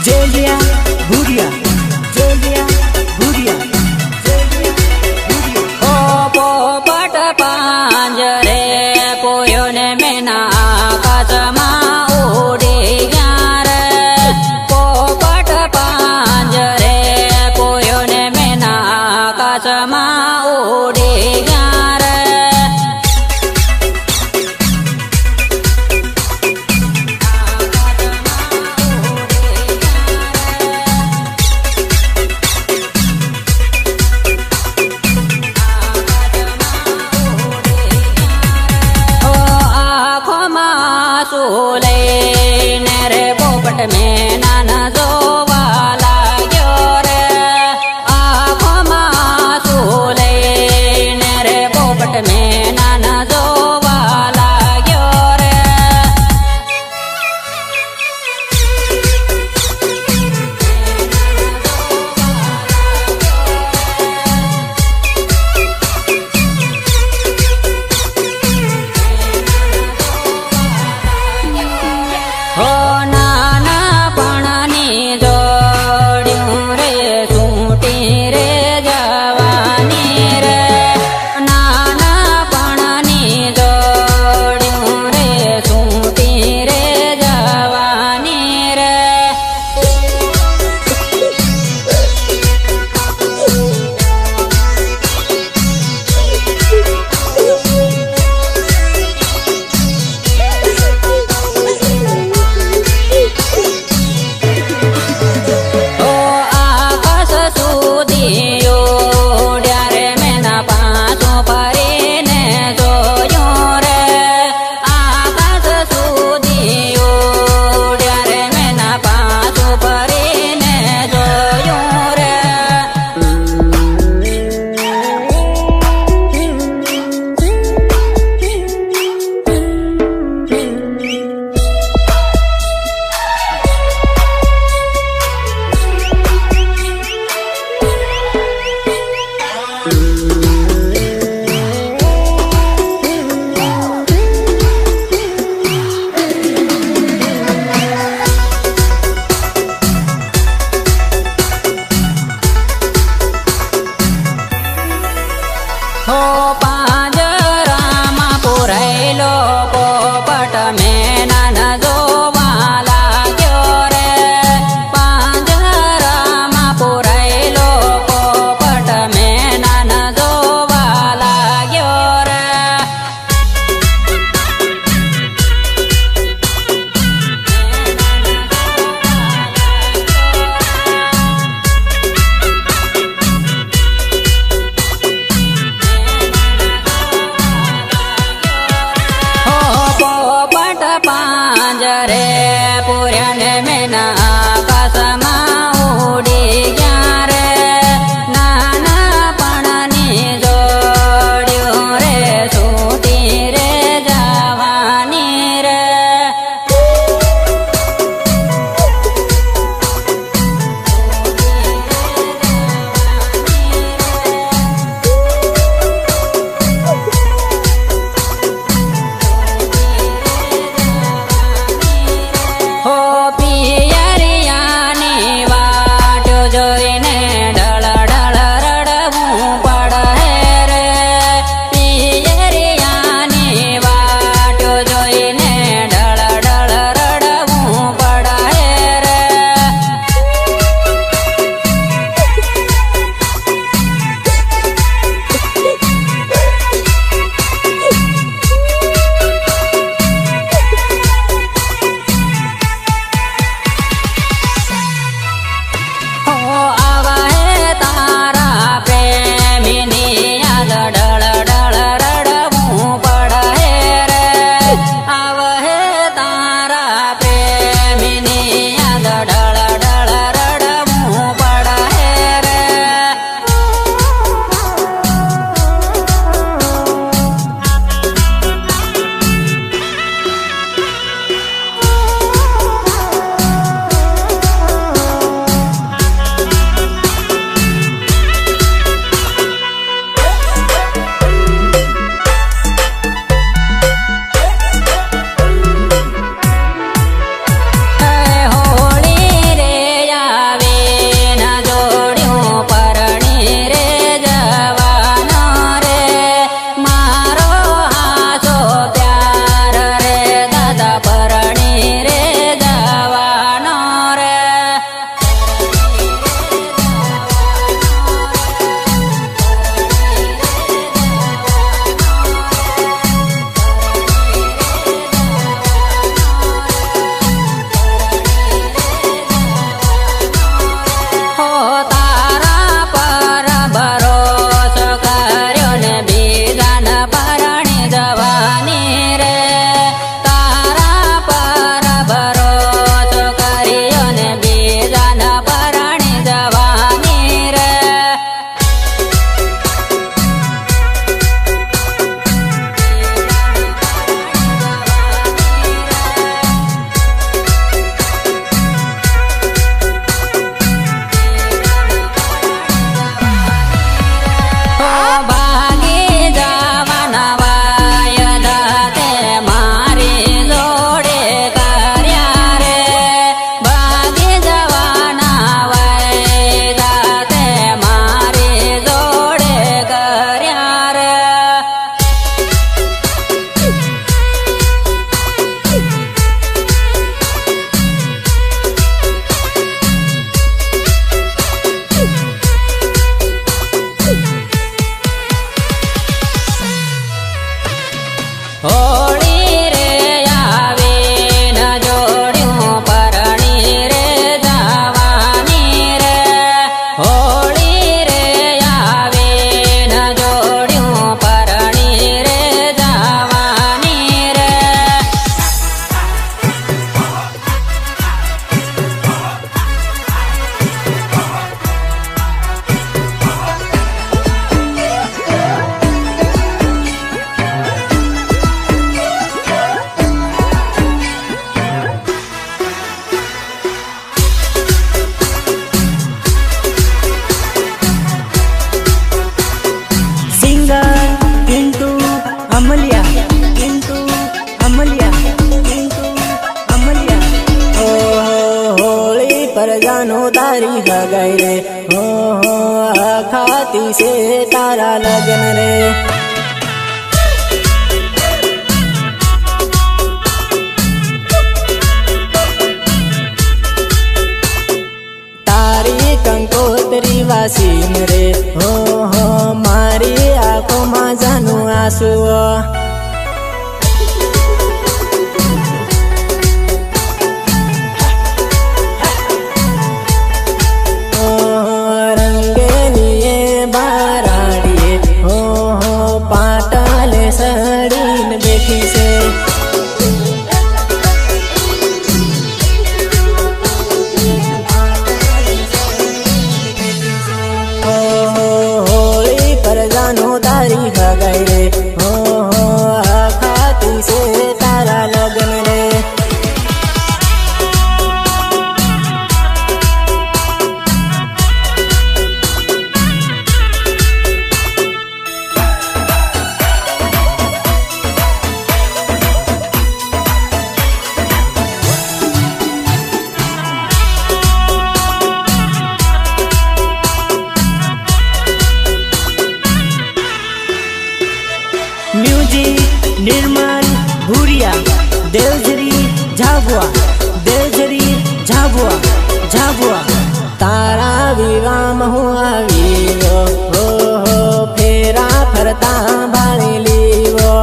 जेलिया भूरिया जेलिया भूरिया ओ पोपट પાંજરે પોયો ને મેના આકાશમાં ઉડી ગયા રે પોપટ પાંજરે પોયો ને મેના આકાશમાં ઉડી ગયા રે લઈને રે પોપટ મેના ન જોવા લાગ્યો રે આંખોમાં શું લઈને રે પોપટ મેના ન જોવા લાગ્યો રે હો નાના પણની જોડ્યું રે સૂટી રે જવાની રે નાના પણની જોડ્યું રે સૂટી રે જવાની રે હો પાંજરામાં પુરાયેલો પોપટ મેના ન જોવા લાગ્યો રે પાંજરામાં પુરાયેલો પોપટ મેના ન જોવા લાગ્યો રે પોપટ પાંજરે પૂર્યા ને મેના આકાશમાં ઉડી ગયા રે નાના પણની જોડ્યું રે સૂટી રે જવાની રે હો પિયરિયા परजानो तारी हगाई रे हो खाती से तारा लगन रे। तारी कंकोतरी वासीन रे हो मारी आँखों में जानू आंसू सड़ीन बेटी से होली पर जानो तारी हगाई रे हो खाती से तारा लगन रे। म्यूजिक निर्मल भूरिया देवझरी झाबुआ देवझरी झाबुआ झाबुआ तारा विवाह हुआ वीवो हो फेरा फरता भाड़ी लीवो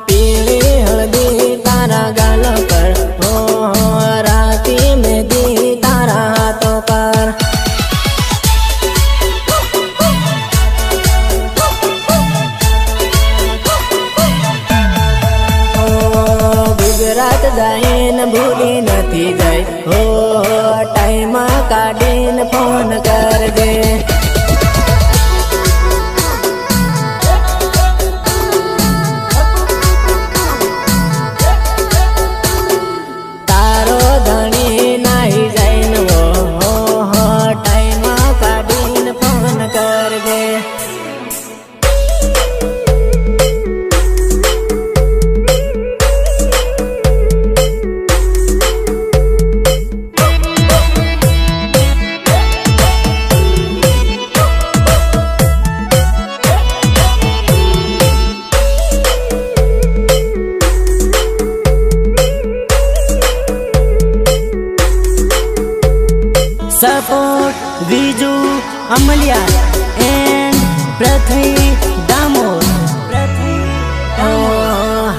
पीली हल्दी तारा गाल पर रात जाइन भूली नथी जाय हो टाइम काढीन फोन कर दे। तारो धनी नाही जाइन हो टाइम काढीन फोन कर दे। सपोर्ट विजू अमलिया एंड पृथ्वी दामोद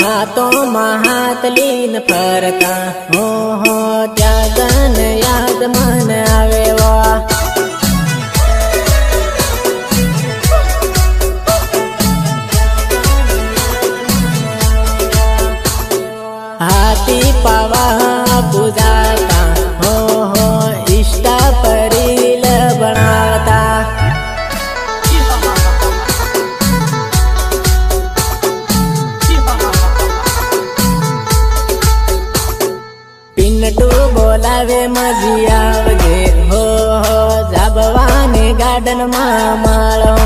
हाथों में हाथ लीन फरता हो त्यागन याद मन आवे वा हाथी पावा बुझाता हो इष्टा परील बनाता पिन्नटू बोलावे मजी आवजे हो जाबवाने गार्डन में माळो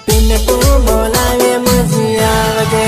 पिन्नटू बोलावे मजी आवजे।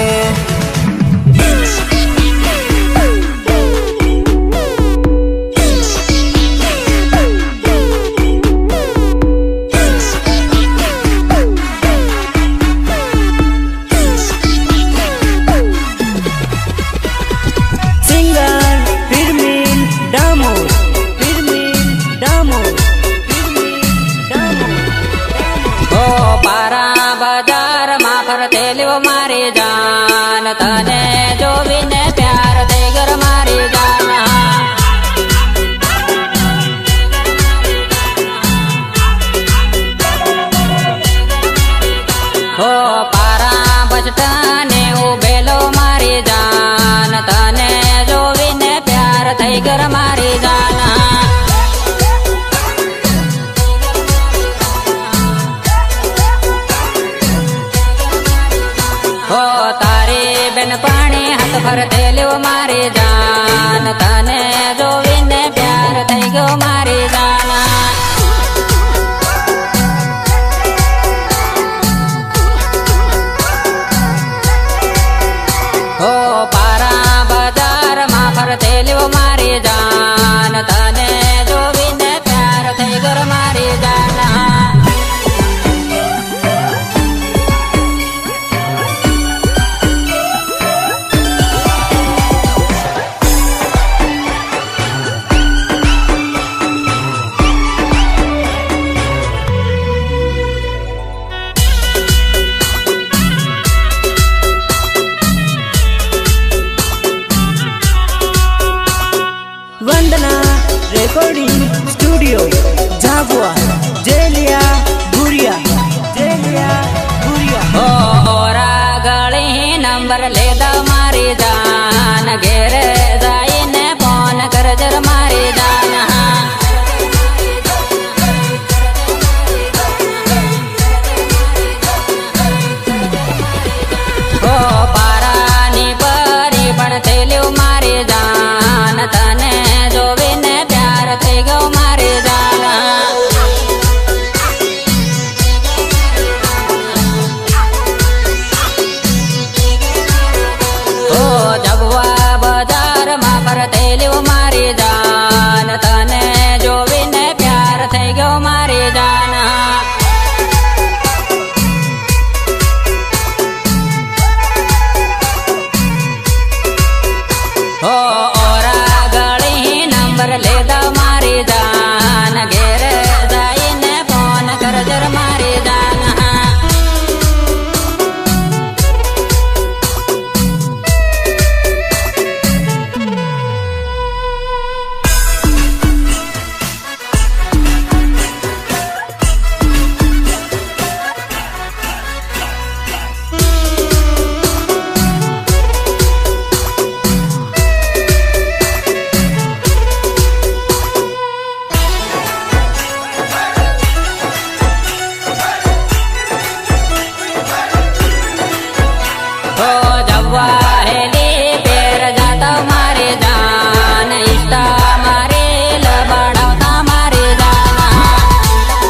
ફરતે લ્યો મારી જાન તને જોઈને પ્યાર થઈ ગયો મારી જાન ઓ પારા બજારમાં ફરતે લ્યો મારી જાન તને જોઈને પ્યાર થઈ ગયો મારી જાન વંદના રેકોર્ડિંગ સ્ટુડિયો ઝાબુઆ જેલિયા ભુરિયા જેલિયા ભુરિયા ઓરા ગળી નંબર લેદા મારી જાન ઘેરે જઈને ફોન કરજર મારી જાન ઓ પારાની પરી પણ થયેલું મારી જાન તને જોઈને પ્યાર થઈ ગયો મારી જાન ઓ જગવા બજારમાં ફરતે લ્યો મારી જાન તને જોઈને પ્યાર થઈ ગયો મારી જાન ઓ ઓરા ગળી નંબર લેદા મારી જાન ઘેરે જઈને ફોન કરજર મારી જાન ઓ જવા હેલી પેર જાતા મારી જાન ઈષ્ટા મારી લબડાવતા મારી જાન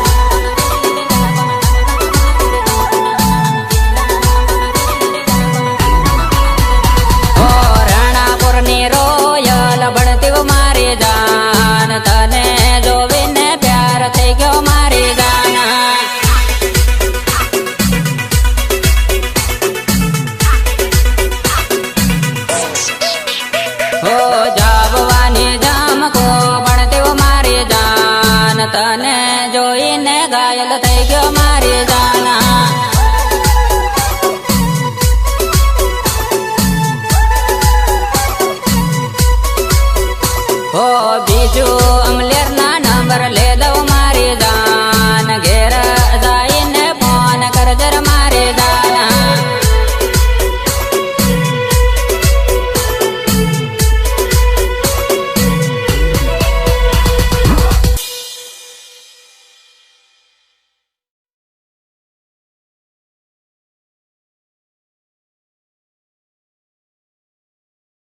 ઓ રણાપુરની રોયલ ભણતી મારી જાન તને જોઈને પ્યાર થઈ ગયો મારી જાન ઓ જાબવાની જામકો ભણતી મારી જાન તને જોઈને ઘાયલ થઈ ગયો મારી જાન